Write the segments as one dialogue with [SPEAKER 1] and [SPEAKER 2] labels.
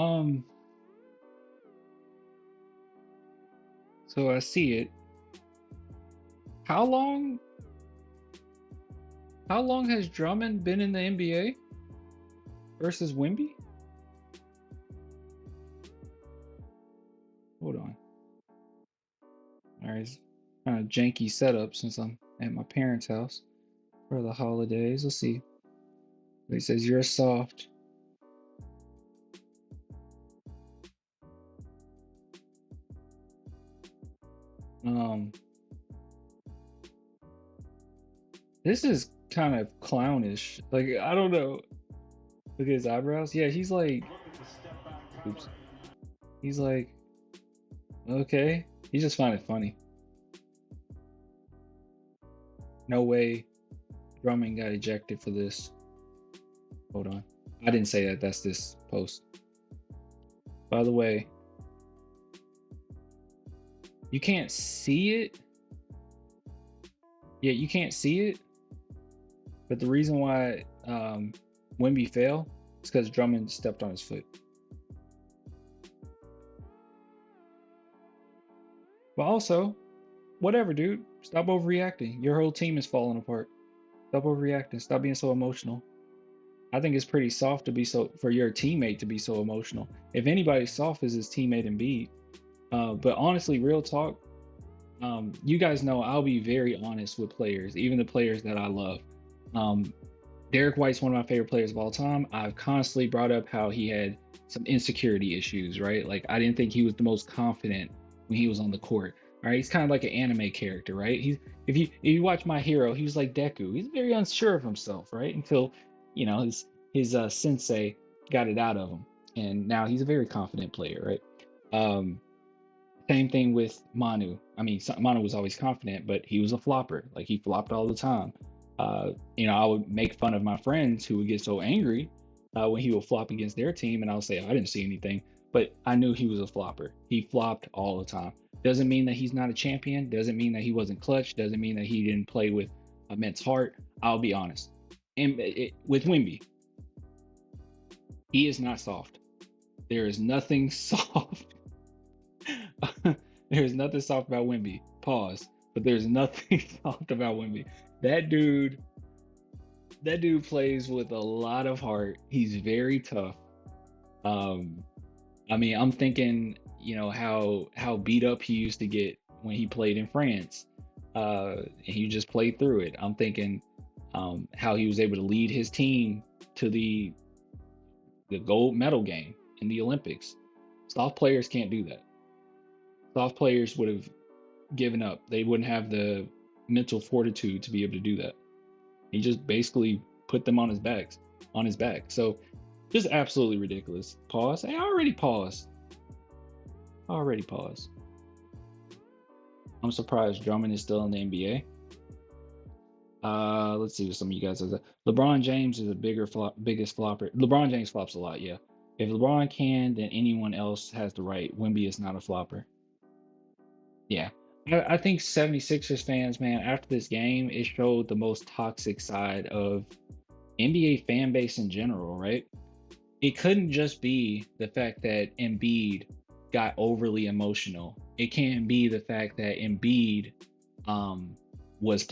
[SPEAKER 1] Um, so I see it. How long how long has Drummond been in the NBA versus Wemby? Hold on. All right, it's kind of janky setup since I'm at my parents' house for the holidays. Let's see. He says you're soft. Um, this is kind of clownish. Like I don't know. Look at his eyebrows. Yeah, he's like, oops. He's like, okay. He just find it funny. No way Drummond got ejected for this. Hold on. I didn't say that. That's this post. By the way, you can't see it. Yeah, you can't see it. But the reason why Wemby fell is because Drummond stepped on his foot. But also, whatever, dude. Stop overreacting. Your whole team is falling apart. Stop overreacting. Stop being so emotional. I think it's pretty soft to be so for your teammate to be so emotional. If anybody's soft, is his teammate Embiid. But honestly, real talk, you guys know I'll be very honest with players, even the players that I love. Derek White's one of my favorite players of all time. I've constantly brought up how he had some insecurity issues, right? Like I didn't think he was the most confident when he was on the court. All right, he's kind of like an anime character, right? He's if you watch My Hero, he was like Deku. He's very unsure of himself, right? Until his sensei got it out of him, and now he's a very confident player, right? Same thing with Manu. I mean, Manu was always confident, but he was a flopper. Like he flopped all the time. I would make fun of my friends who would get so angry when he would flop against their team, and I would say I didn't see anything, but I knew he was a flopper. He flopped all the time. Doesn't mean that he's not a champion. Doesn't mean that he wasn't clutch. Doesn't mean that he didn't play with immense heart. I'll be honest. And with Wemby, he is not soft. There is nothing soft. There's nothing soft about Wemby. Pause. But there's nothing soft about Wemby. That dude, that dude plays with a lot of heart. He's very tough. Um, I mean, I'm thinking, how beat up he used to get when he played in France. And he just played through it. I'm thinking how he was able to lead his team to the gold medal game in the Olympics. Soft players can't do that. Soft players would have given up. They wouldn't have the mental fortitude to be able to do that. He just basically put them on his back. So just absolutely ridiculous. Pause. Hey, I already paused. I'm surprised Drummond is still in the NBA. Let's see what some of you guys say. LeBron James is biggest flopper. LeBron James flops a lot, yeah. If LeBron can, then anyone else has the right. Wemby is not a flopper. Yeah. I think 76ers fans, man, after this game, it showed the most toxic side of NBA fan base in general, right? It couldn't just be the fact that Embiid got overly emotional. It can't be the fact that Embiid um, was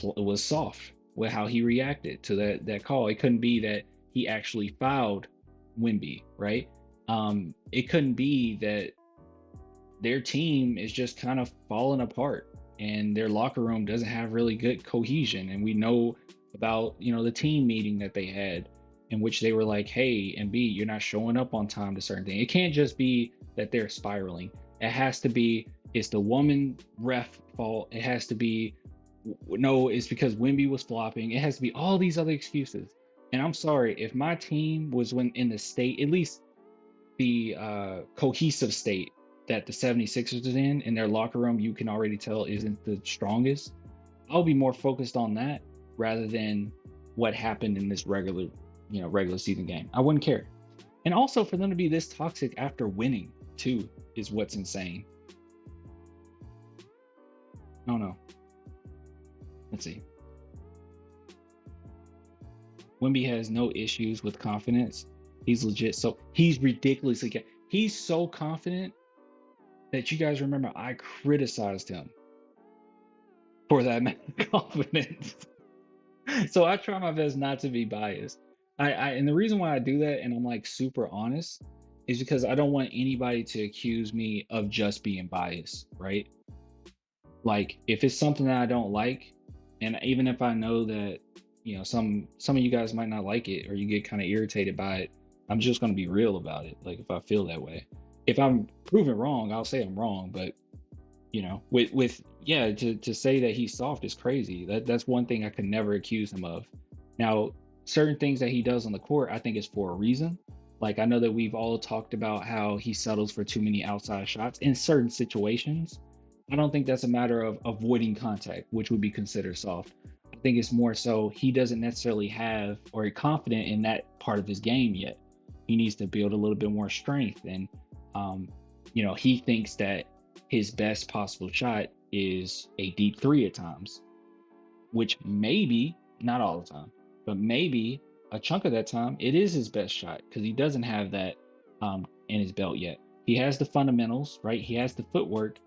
[SPEAKER 1] soft with how he reacted to that call. It couldn't be that he actually fouled Wemby, right? It couldn't be that their team is just kind of falling apart and their locker room doesn't have really good cohesion. And we know about, the team meeting that they had in which they were like, hey, Embiid, you're not showing up on time to certain things. It can't just be that they're spiraling. It has to be, it's the woman ref fault. It has to be, no, it's because Wemby was flopping. It has to be all these other excuses. And I'm sorry, if my team was when in the state, at least the cohesive state that the 76ers is in their locker room, you can already tell isn't the strongest. I'll be more focused on that rather than what happened in this regular season game. I wouldn't care. And also for them to be this toxic after winning too is what's insane. I don't know. Let's see. Wemby has no issues with confidence. He's legit. So he's ridiculously. He's so confident that you guys remember I criticized him for that confidence. So I try my best not to be biased. And the reason why I do that and I'm like super honest is because I don't want anybody to accuse me of just being biased, right? Like if it's something that I don't like, and even if I know that, some of you guys might not like it or you get kind of irritated by it, I'm just gonna be real about it. Like if I feel that way. If I'm proven wrong, I'll say I'm wrong, but with yeah, to say that he's soft is crazy. That's one thing I could never accuse him of. Now, certain things that he does on the court, I think is for a reason. Like I know that we've all talked about how he settles for too many outside shots in certain situations. I don't think that's a matter of avoiding contact, which would be considered soft. I think it's more so he doesn't necessarily have or is confident in that part of his game yet. He needs to build a little bit more strength, and he thinks that his best possible shot is a deep three at times, which maybe not all the time, but maybe a chunk of that time it is his best shot because he doesn't have that in his belt yet. He has the fundamentals, right? He has the footwork,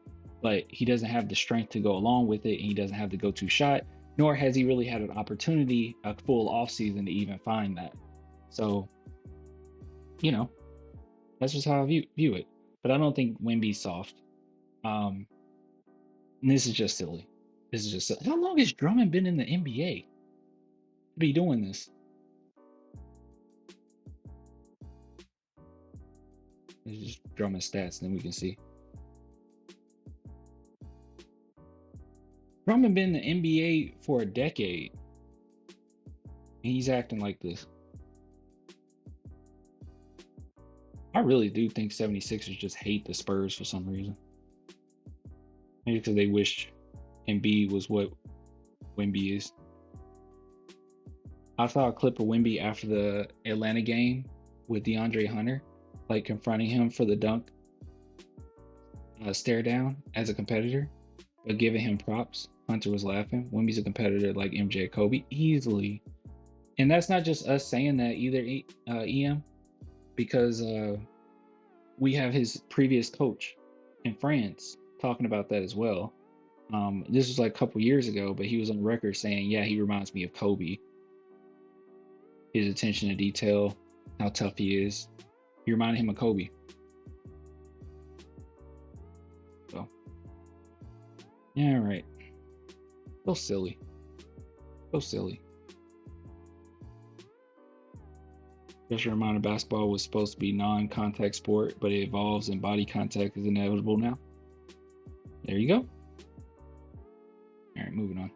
[SPEAKER 1] but he doesn't have the strength to go along with it, and he doesn't have the go-to shot, nor has he really had an opportunity, a full off season to even find that. So, you know, that's just how I view it. But I don't think Wemby's soft. Um, and this is just silly. This is just silly. How long has Drummond been in the NBA? Be doing this? Let's just Drummond stats, and then we can see. Drummond been in the NBA for a decade, and he's acting like this. I really do think 76ers just hate the Spurs for some reason. Maybe because they wish Embiid was what Wemby is. I saw a clip of Wemby after the Atlanta game with DeAndre Hunter, like confronting him for the dunk stare down as a competitor, but giving him props. Hunter was laughing. Wemby's a competitor like MJ Kobe easily. And that's not just us saying that either, EM, because we have his previous coach in France talking about that as well. This was like a couple years ago, but he was on record saying, yeah, he reminds me of Kobe. His attention to detail, how tough he is. You remind him of Kobe. So, yeah, right. So silly. So silly. Just a reminder, basketball was supposed to be non-contact sport, but it evolves and body contact is inevitable now. There you go. All right, moving on.